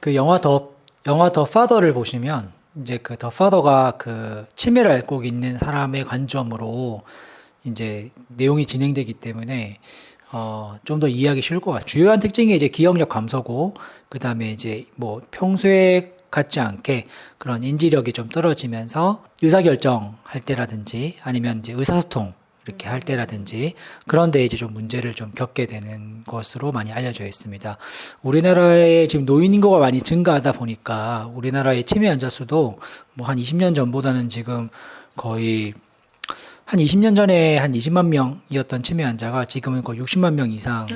그 영화 더 파더를 보시면 이제 그 더 파더가 그 치매를 앓고 있는 사람의 관점으로 이제 내용이 진행되기 때문에 좀 더 이해하기 쉬울 것 같습니다. 주요한 특징이 이제 기억력 감소고 그다음에 이제 뭐 평소에 같지 않게 그런 인지력이 좀 떨어지면서 의사결정 할 때라든지 아니면 이제 의사소통 이렇게 할 때라든지 그런데 이제 좀 문제를 좀 겪게 되는 것으로 많이 알려져 있습니다. 우리나라에 지금 노인 인구가 많이 증가하다 보니까 우리나라의 치매 환자 수도 뭐 한 20년 전보다는 지금 거의 한 20년 전에 한 20만 명이었던 치매 환자가 지금은 거의 60만 명 이상,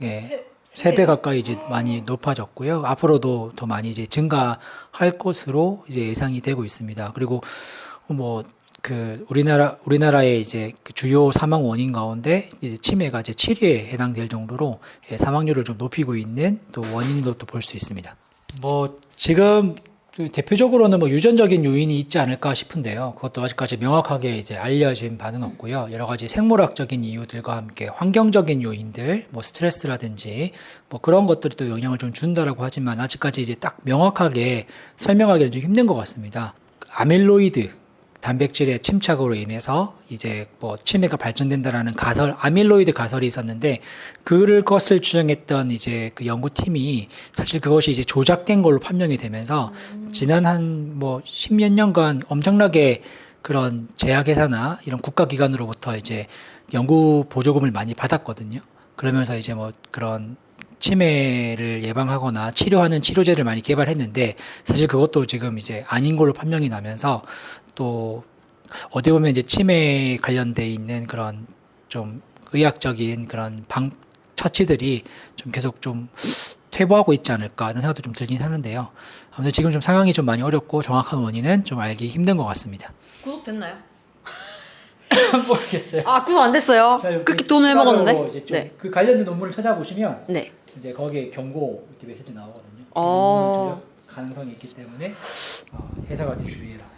예, 3배 가까이 이제 많이 높아졌고요. 앞으로도 더 많이 이제 증가할 것으로 이제 예상이 되고 있습니다. 그리고 뭐 그 우리나라의 이제 그 주요 사망 원인 가운데 이제 치매가 이제 7위에 해당될 정도로 예, 사망률을 좀 높이고 있는 또 원인도 또 볼 수 있습니다. 뭐 지금 그 대표적으로는 뭐 유전적인 요인이 있지 않을까 싶은데요. 그것도 아직까지 명확하게 이제 알려진 바는 없고요. 여러 가지 생물학적인 이유들과 함께 환경적인 요인들, 뭐 스트레스라든지 뭐 그런 것들이 또 영향을 좀 준다라고 하지만 아직까지 이제 딱 명확하게 설명하기는 좀 힘든 것 같습니다. 아밀로이드 단백질의 침착으로 인해서 이제 뭐 치매가 발전된다라는 아밀로이드 가설이 있었는데 그것을 추정했던 이제 그 연구팀이 사실 그것이 이제 조작된 걸로 판명이 되면서 지난 한 뭐 십몇 년간 엄청나게 그런 제약회사나 이런 국가기관으로부터 이제 연구 보조금을 많이 받았거든요. 그러면서 이제 뭐 그런 치매를 예방하거나 치료하는 치료제를 많이 개발했는데 사실 그것도 지금 이제 아닌 걸로 판명이 나면서 또 어디 보면 이제 치매 관련돼 있는 그런 좀 의학적인 그런 처치들이 좀 계속 좀 퇴보하고 있지 않을까 이런 생각도 좀 들긴 하는데요. 아무튼 지금 좀 상황이 좀 많이 어렵고 정확한 원인은 좀 알기 힘든 것 같습니다. 구독됐나요? 모르겠어요. 아, 구독 안 됐어요? 그렇게 돈을 먹었는데? 네. 그 관련된 논문을 찾아보시면 네. 이제 거기에 경고 이렇게 메시지 나오거든요. 어. 조작 가능성이 있기 때문에 회사가 이제 주의해라.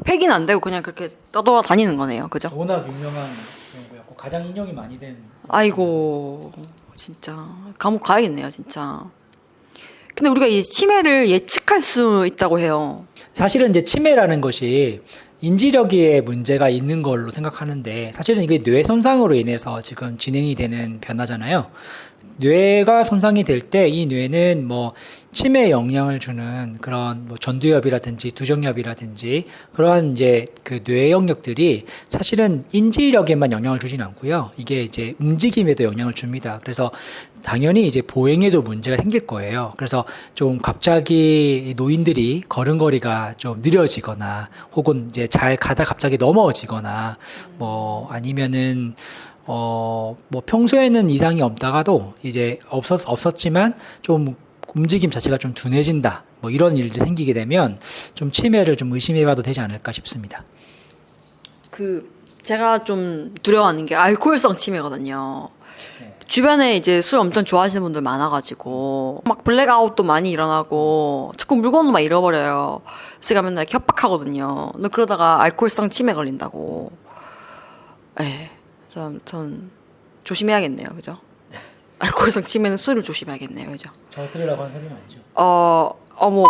폐기는 안 되고 그냥 그렇게 떠돌아다니는 거네요. 그죠? 워낙 유명한 연구였고 가장 인용이 많이 된. 아이고, 진짜. 감옥 가야겠네요, 진짜. 근데 우리가 이 치매를 예측할 수 있다고 해요. 사실은 이제 치매라는 것이 인지력에 문제가 있는 걸로 생각하는데 사실은 이게 뇌 손상으로 인해서 지금 진행이 되는 변화잖아요. 뇌가 손상이 될 때 이 뇌는 뭐 치매에 영향을 주는 그런 뭐 전두엽이라든지 두정엽이라든지 그러한 이제 그 뇌 영역들이 사실은 인지력에만 영향을 주진 않고요. 이게 이제 움직임에도 영향을 줍니다. 그래서 당연히 이제 보행에도 문제가 생길 거예요. 그래서 좀 갑자기 노인들이 걸음걸이가 좀 느려지거나 혹은 이제 잘 가다 갑자기 넘어지거나 뭐 아니면은 뭐 평소에는 이상이 없다가도 이제 없었지만 좀 움직임 자체가 좀 둔해진다. 뭐 이런 일들이 생기게 되면 좀 치매를 좀 의심해봐도 되지 않을까 싶습니다. 제가 좀 두려워하는 게 알코올성 치매거든요. 네. 주변에 이제 술 엄청 좋아하시는 분들 많아가지고 막 블랙아웃도 많이 일어나고 자꾸 물건도 막 잃어버려요. 제가 맨날 이렇게 협박하거든요. 너 그러다가 알코올성 치매 걸린다고. 예. 전 조심해야겠네요, 그죠? 알코올성 치매는 술을 조심해야겠네요, 그죠? 저 들으라고 하는 소리는 아니죠. 뭐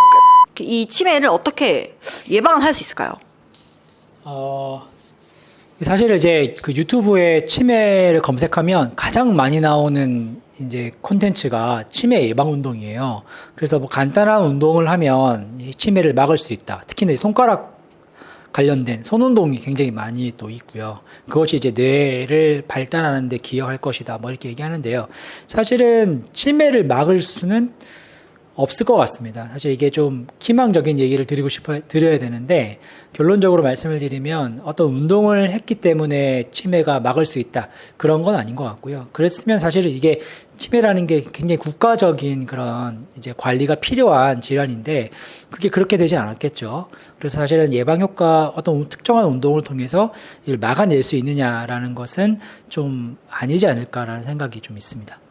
이 치매를 어떻게 예방을 할 수 있을까요? 사실 이제 그 유튜브에 치매를 검색하면 가장 많이 나오는 이제 콘텐츠가 치매 예방 운동이에요. 그래서 뭐 간단한 운동을 하면 이 치매를 막을 수 있다. 특히나 손가락 관련된 손 운동이 굉장히 많이 또 있고요. 그것이 이제 뇌를 발달하는 데 기여할 것이다. 뭐 이렇게 얘기하는데요. 사실은 치매를 막을 수는 없을 것 같습니다. 사실 이게 좀 희망적인 얘기를 드려야 되는데 결론적으로 말씀을 드리면 어떤 운동을 했기 때문에 치매가 막을 수 있다. 그런 건 아닌 것 같고요. 그랬으면 사실은 이게 치매라는 게 굉장히 국가적인 그런 이제 관리가 필요한 질환인데 그게 그렇게 되지 않았겠죠. 그래서 사실은 예방 효과 어떤 특정한 운동을 통해서 이걸 막아낼 수 있느냐라는 것은 좀 아니지 않을까라는 생각이 좀 있습니다.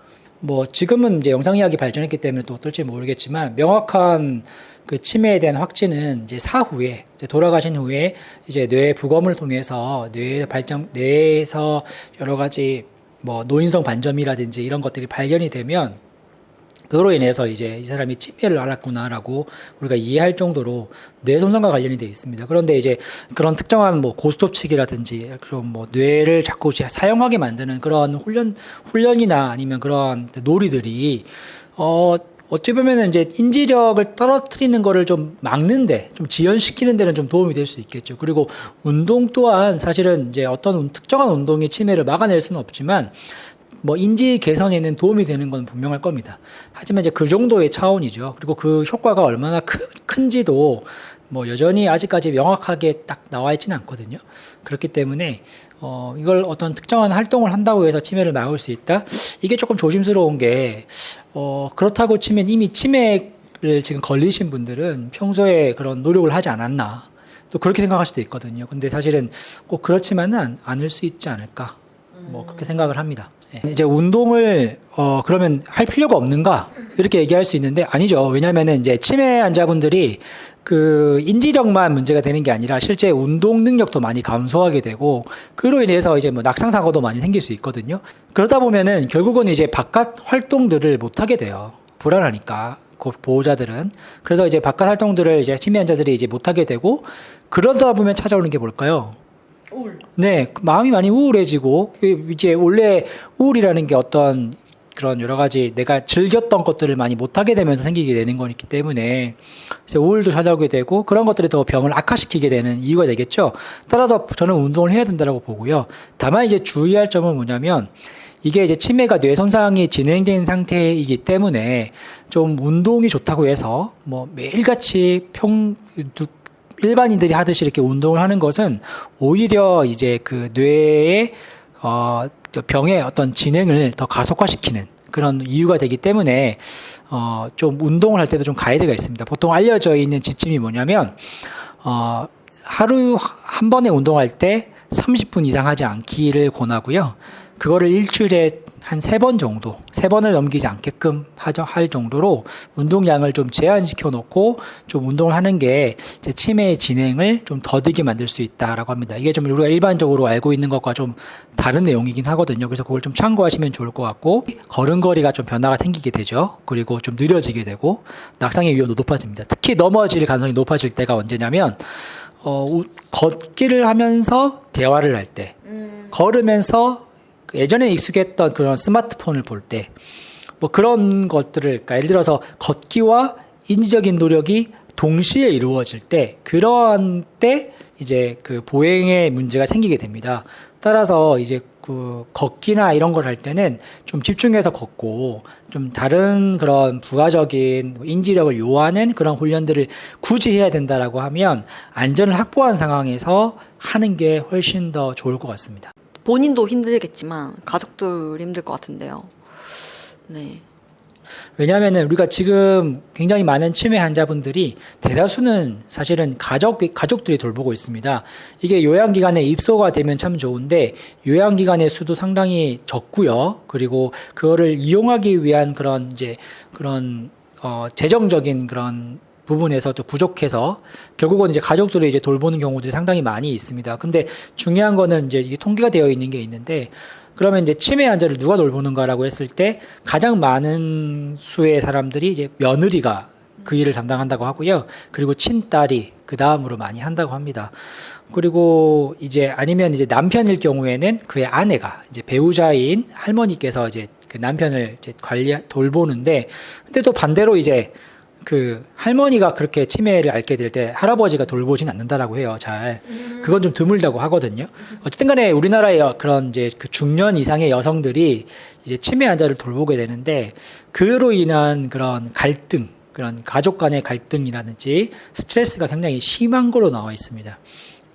뭐 지금은 이제 영상 이야기 발전했기 때문에 또 어떨지 모르겠지만 명확한 그 치매에 대한 확진은 이제 사후에 이제 돌아가신 후에 이제 뇌 부검을 통해서 뇌에서 여러 가지 뭐 노인성 반점이라든지 이런 것들이 발견이 되면 그로 인해서 이제 이 사람이 치매를 앓았구나라고 우리가 이해할 정도로 뇌 손상과 관련이 되어 있습니다. 그런데 이제 그런 특정한 뭐 고스톱치기라든지 좀 뭐 뇌를 자꾸 사용하게 만드는 그런 훈련이나 아니면 그런 놀이들이 어찌 보면은 이제 인지력을 떨어뜨리는 거를 좀 막는데, 좀 지연시키는 데는 좀 도움이 될 수 있겠죠. 그리고 운동 또한 사실은 이제 어떤 특정한 운동이 치매를 막아낼 수는 없지만, 뭐 인지 개선에는 도움이 되는 건 분명할 겁니다. 하지만 이제 그 정도의 차원이죠. 그리고 그 효과가 얼마나 큰지도 뭐 여전히 아직까지 명확하게 딱 나와 있지는 않거든요. 그렇기 때문에 이걸 어떤 특정한 활동을 한다고 해서 치매를 막을 수 있다? 이게 조금 조심스러운 게 그렇다고 치면 이미 치매를 지금 걸리신 분들은 평소에 그런 노력을 하지 않았나, 또 그렇게 생각할 수도 있거든요. 근데 사실은 꼭 그렇지만은 않을 수 있지 않을까, 뭐 그렇게 생각을 합니다. 이제 운동을 그러면 할 필요가 없는가 이렇게 얘기할 수 있는데 아니죠. 왜냐하면은 이제 치매 환자분들이 그 인지력만 문제가 되는 게 아니라 실제 운동 능력도 많이 감소하게 되고, 그로 인해서 이제 뭐 낙상 사고도 많이 생길 수 있거든요. 그러다 보면은 결국은 이제 바깥 활동들을 못 하게 돼요. 불안하니까. 보호자들은. 그래서 이제 바깥 활동들을 이제 치매 환자들이 이제 못 하게 되고, 그러다 보면 찾아오는 게 뭘까요? 우울. 네, 마음이 많이 우울해지고, 이제 원래 우울이라는 게 어떤 그런 여러 가지 내가 즐겼던 것들을 많이 못하게 되면서 생기게 되는 거기 때문에 이제 우울도 찾아오게 되고, 그런 것들이 더 병을 악화시키게 되는 이유가 되겠죠. 따라서 저는 운동을 해야 된다고 보고요. 다만 이제 주의할 점은 뭐냐면, 이게 이제 치매가 뇌 손상이 진행된 상태이기 때문에 좀 운동이 좋다고 해서 뭐 매일같이 일반인들이 하듯이 이렇게 운동을 하는 것은 오히려 이제 그 뇌의 병의 어떤 진행을 더 가속화시키는 그런 이유가 되기 때문에 좀 운동을 할 때도 좀 가이드가 있습니다. 보통 알려져 있는 지침이 뭐냐면 하루 한 번에 운동할 때 30분 이상 하지 않기를 권하고요. 그거를 일주일에 한 3번 정도, 3번을 넘기지 않게끔 할 정도로 운동량을 좀 제한시켜 놓고 좀 운동을 하는 게 이제 치매의 진행을 좀 더디게 만들 수 있다라고 합니다. 이게 좀 우리가 일반적으로 알고 있는 것과 좀 다른 내용이긴 하거든요. 그래서 그걸 좀 참고하시면 좋을 것 같고, 걸음걸이가 좀 변화가 생기게 되죠. 그리고 좀 느려지게 되고, 낙상의 위험도 높아집니다. 특히 넘어질 가능성이 높아질 때가 언제냐면, 걷기를 하면서 대화를 할 때, 걸으면서 예전에 익숙했던 그런 스마트폰을 볼 때, 뭐 그런 것들을, 그러니까 예를 들어서 걷기와 인지적인 노력이 동시에 이루어질 때, 그런 때 이제 그 보행에 문제가 생기게 됩니다. 따라서 이제 그 걷기나 이런 걸 할 때는 좀 집중해서 걷고, 좀 다른 그런 부가적인 인지력을 요하는 그런 훈련들을 굳이 해야 된다라고 하면 안전을 확보한 상황에서 하는 게 훨씬 더 좋을 것 같습니다. 본인도 힘들겠지만 가족들 힘들 것 같은데요. 네. 왜냐하면은 우리가 지금 굉장히 많은 치매 환자분들이 대다수는 사실은 가족들이 돌보고 있습니다. 이게 요양기관에 입소가 되면 참 좋은데 요양기관의 수도 상당히 적고요. 그리고 그거를 이용하기 위한 그런 재정적인 그런 부분에서도 부족해서 결국은 이제 가족들이 이제 돌보는 경우들이 상당히 많이 있습니다. 근데 중요한 거는 이제 이게 통계가 되어 있는 게 있는데, 그러면 이제 치매 환자를 누가 돌보는가라고 했을 때 가장 많은 수의 사람들이 이제 며느리가 그 일을 담당한다고 하고요. 그리고 친딸이 그 다음으로 많이 한다고 합니다. 그리고 이제 아니면 이제 남편일 경우에는 그의 아내가 이제 배우자인 할머니께서 이제 그 남편을 이제 돌보는데, 근데 또 반대로 이제 그 할머니가 그렇게 치매를 앓게 될 때 할아버지가 돌보진 않는다라고 해요. 잘. 그건 좀 드물다고 하거든요. 어쨌든 간에 우리나라의 그런 이제 그 중년 이상의 여성들이 이제 치매 환자를 돌보게 되는데, 그로 인한 그런 갈등, 그런 가족 간의 갈등이라든지 스트레스가 굉장히 심한 거로 나와 있습니다.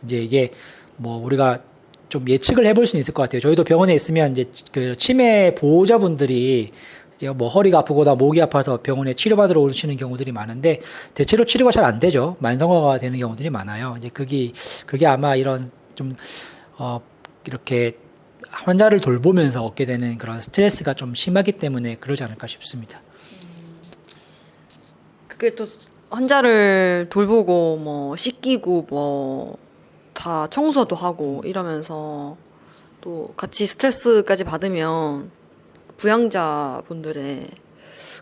이제 이게 뭐 우리가 좀 예측을 해볼 수는 있을 것 같아요. 저희도 병원에 있으면 이제 그 치매 보호자분들이 이제 뭐 허리가 아프거나 목이 아파서 병원에 치료받으러 오시는 경우들이 많은데 대체로 치료가 잘 안 되죠. 만성화가 되는 경우들이 많아요. 이제 그게 아마 이런 좀 이렇게 환자를 돌보면서 얻게 되는 그런 스트레스가 좀 심하기 때문에 그러지 않을까 싶습니다. 그게 또 환자를 돌보고 뭐 씻기고 뭐 다 청소도 하고 이러면서 또 같이 스트레스까지 받으면 부양자 분들의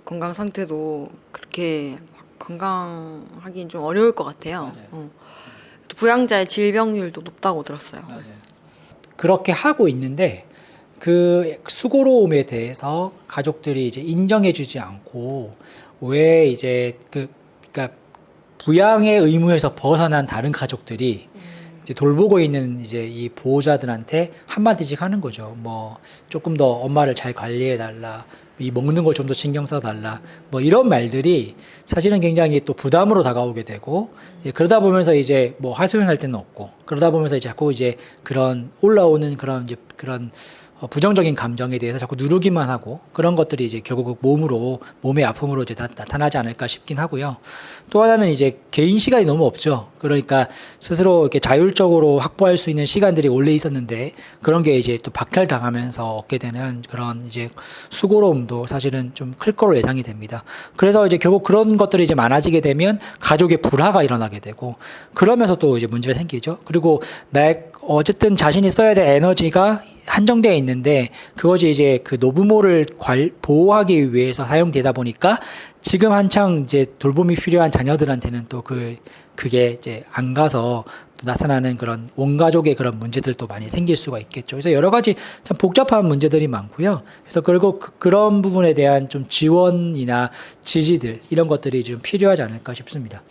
건강 상태도 그렇게 건강하기는 좀 어려울 것 같아요. 또 부양자의 질병률도 높다고 들었어요. 그렇게 하고 있는데 그 수고로움에 대해서 가족들이 이제 인정해주지 않고 왜 이제 그러니까 부양의 의무에서 벗어난 다른 가족들이 이제 돌보고 있는 이제 이 보호자들한테 한마디씩 하는 거죠. 뭐 조금 더 엄마를 잘 관리해 달라. 이 먹는 걸 좀 더 신경 써 달라. 뭐 이런 말들이 사실은 굉장히 또 부담으로 다가오게 되고 그러다 보면서 이제 뭐 하소연할 때는 없고 그러다 보면서 이제 자꾸 이제 그런 올라오는 그런 이제 그런 부정적인 감정에 대해서 자꾸 누르기만 하고 그런 것들이 이제 결국 몸의 아픔으로 이제 나타나지 않을까 싶긴 하고요. 또 하나는 이제 개인 시간이 너무 없죠. 그러니까 스스로 이렇게 자율적으로 확보할 수 있는 시간들이 원래 있었는데 그런 게 이제 또 박탈당하면서 얻게 되는 그런 이제 수고로움도 사실은 좀 클 거로 예상이 됩니다. 그래서 이제 결국 그런 것들이 이제 많아지게 되면 가족의 불화가 일어나게 되고 그러면서 또 이제 문제가 생기죠. 그리고 어쨌든 자신이 써야 될 에너지가 한정되어 있는데 그것이 이제 그 노부모를 보호하기 위해서 사용되다 보니까 지금 한창 이제 돌봄이 필요한 자녀들한테는 또 그게 이제 안 가서 또 나타나는 그런 원가족의 그런 문제들도 많이 생길 수가 있겠죠. 그래서 여러 가지 참 복잡한 문제들이 많고요. 그래서 그리고 그런 부분에 대한 좀 지원이나 지지들 이런 것들이 좀 필요하지 않을까 싶습니다.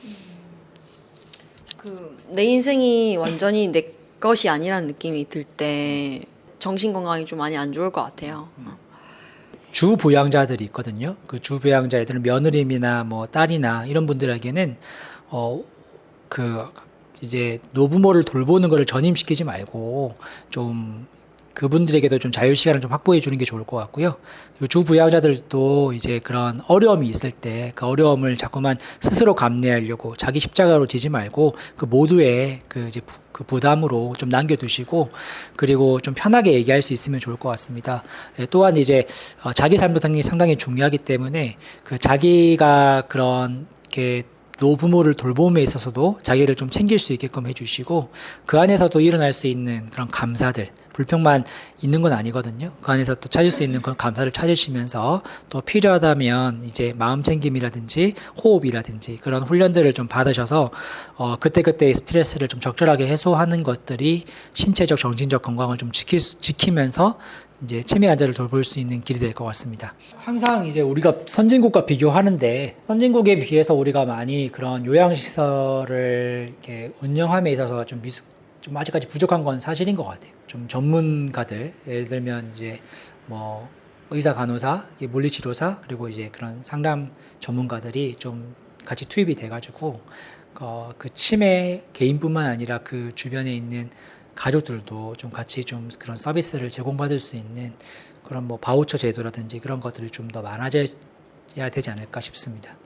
내 인생이 완전히 내 것이 아니라는 느낌이 들 때 정신 건강이 좀 많이 안 좋을 것 같아요. 주 부양자들이 있거든요. 그 주 부양자 애들은 며느리나 뭐 딸이나 이런 분들에게는 그 이제 노부모를 돌보는 거를 전임시키지 말고 좀 그분들에게도 좀 자유 시간을 좀 확보해 주는 게 좋을 것 같고요. 그리고 주 부양자들도 이제 그런 어려움이 있을 때 그 어려움을 자꾸만 스스로 감내하려고 자기 십자가로 지지 말고 그 모두의 그 부담으로 좀 남겨두시고 그리고 좀 편하게 얘기할 수 있으면 좋을 것 같습니다. 또한 이제 자기 삶도 상당히 중요하기 때문에 그 자기가 그런 게 노부모를 돌봄에 있어서도 자기를 좀 챙길 수 있게끔 해주시고 그 안에서도 일어날 수 있는 그런 감사들 불평만 있는 건 아니거든요. 그 안에서 또 찾을 수 있는 그런 감사를 찾으시면서 또 필요하다면 이제 마음 챙김이라든지 호흡이라든지 그런 훈련들을 좀 받으셔서 그때그때의 스트레스를 좀 적절하게 해소하는 것들이 신체적 정신적 건강을 좀 지키면서 이제 치매 환자를 돌볼 수 있는 길이 될 것 같습니다. 항상 이제 우리가 선진국과 비교하는데 선진국에 비해서 우리가 많이 그런 요양시설을 이렇게 운영함에 있어서 좀 아직까지 부족한 건 사실인 것 같아요. 좀 전문가들 예를 들면 이제 뭐 의사, 간호사, 물리치료사 그리고 이제 그런 상담 전문가들이 좀 같이 투입이 돼가지고 그 치매 개인뿐만 아니라 그 주변에 있는 가족들도 좀 같이 좀 그런 서비스를 제공받을 수 있는 그런 뭐 바우처 제도라든지 그런 것들이 좀 더 많아져야 되지 않을까 싶습니다.